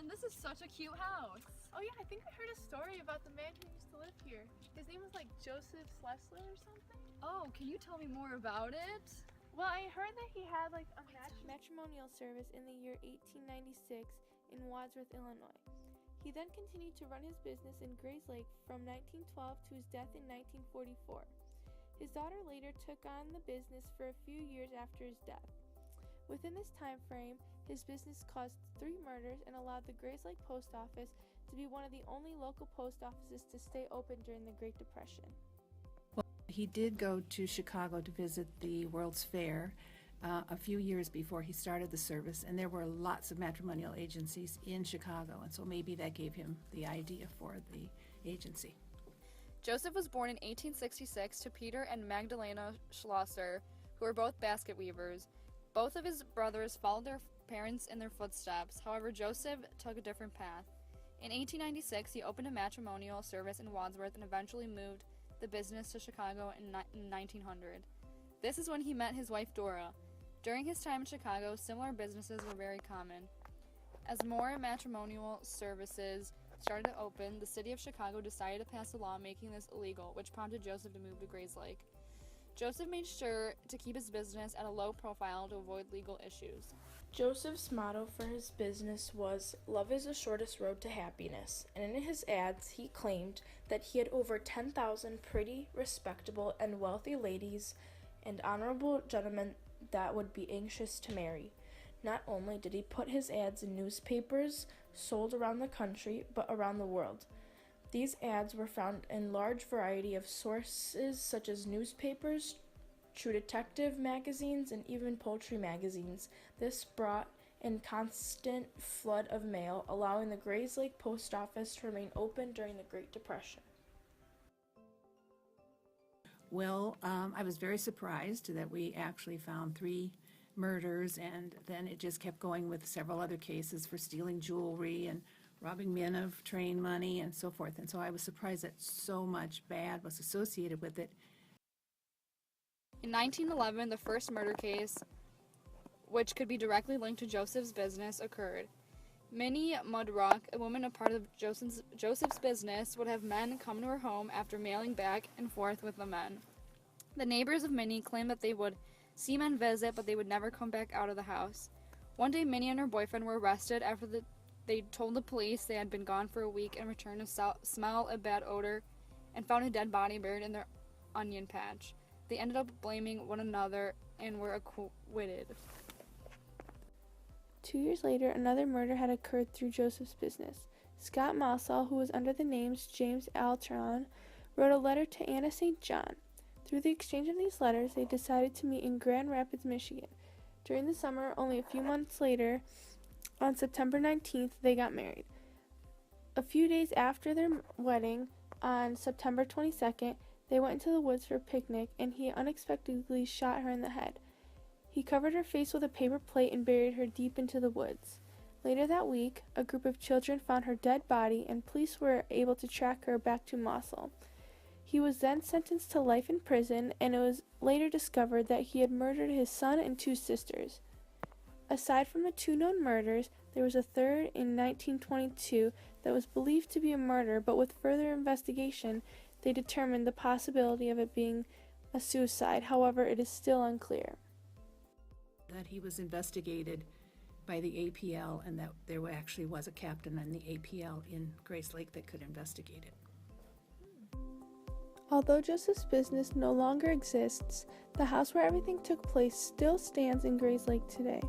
Mom, this is such a cute house. Oh yeah, I think I heard a story about the man who used to live here. His name was like Joseph Schlosser or something. Oh, can you tell me more about it? Well, I heard that he had like a matrimonial service in the year 1896 in Wadsworth, Illinois. He then continued to run his business in Grays Lake from 1912 to his death in 1944. His daughter later took on the business for a few years after his death. Within this time frame, his business caused 3 murders and allowed the Grays Lake Post Office to be one of the only local post offices to stay open during the Great Depression. He did go to Chicago to visit the World's Fair a few years before he started the service, and there were lots of matrimonial agencies in Chicago, and so maybe that gave him the idea for the agency. Joseph was born in 1866 to Peter and Magdalena Schlosser, who were both basket weavers. Both of his brothers followed their parents in their footsteps. However, Joseph took a different path. In 1896, he opened a matrimonial service in Wadsworth and eventually moved the business to Chicago in 1900. This is when he met his wife Dora. During his time in Chicago, similar businesses were very common. As more matrimonial services started to open, the city of Chicago decided to pass a law making this illegal, which prompted Joseph to move to Grays Lake. Joseph made sure to keep his business at a low profile to avoid legal issues. Joseph's motto for his business was, "Love is the shortest road to happiness," and in his ads he claimed that he had over 10,000 pretty, respectable, and wealthy ladies and honorable gentlemen that would be anxious to marry. Not only did he put his ads in newspapers sold around the country, but around the world. These ads were found in large variety of sources such as newspapers, True Detective magazines, and even poultry magazines. This brought in constant flood of mail, allowing the Grays Lake Post Office to remain open during the Great Depression. Well, I was very surprised that we actually found 3 murders, and then it just kept going with several other cases for stealing jewelry and robbing men of train money and so forth. And so I was surprised that so much bad was associated with it. In 1911, the first murder case, which could be directly linked to Joseph's business, occurred. Minnie Mudrock, a woman a part of Joseph's business, would have men come to her home after mailing back and forth with the men. The neighbors of Minnie claimed that they would see men visit, but they would never come back out of the house. One day, Minnie and her boyfriend were arrested after they told the police they had been gone for a week and returned to smell a bad odor and found a dead body buried in their onion patch. They ended up blaming one another and were acquitted. 2 years later, another murder had occurred through Joseph's business. Scott Mausall, who was under the names James Altron, wrote a letter to Anna St. John. Through the exchange of these letters, they decided to meet in Grand Rapids, Michigan. During the summer, only a few months later, on September 19th, they got married. A few days after their wedding, on September 22nd, they went into the woods for a picnic, and he unexpectedly shot her in the head. He covered her face with a paper plate and buried her deep into the woods. Later that week, a group of children found her dead body, and police were able to track her back to Mausall. He was then sentenced to life in prison, and it was later discovered that he had murdered his son and 2 sisters. Aside from the 2 known murders, there was a third in 1922 that was believed to be a murder, but with further investigation, they determined the possibility of it being a suicide. However, it is still unclear. That he was investigated by the APL, and that there actually was a captain in the APL in Grays Lake that could investigate it. Although Joseph's business no longer exists, the house where everything took place still stands in Grays Lake today.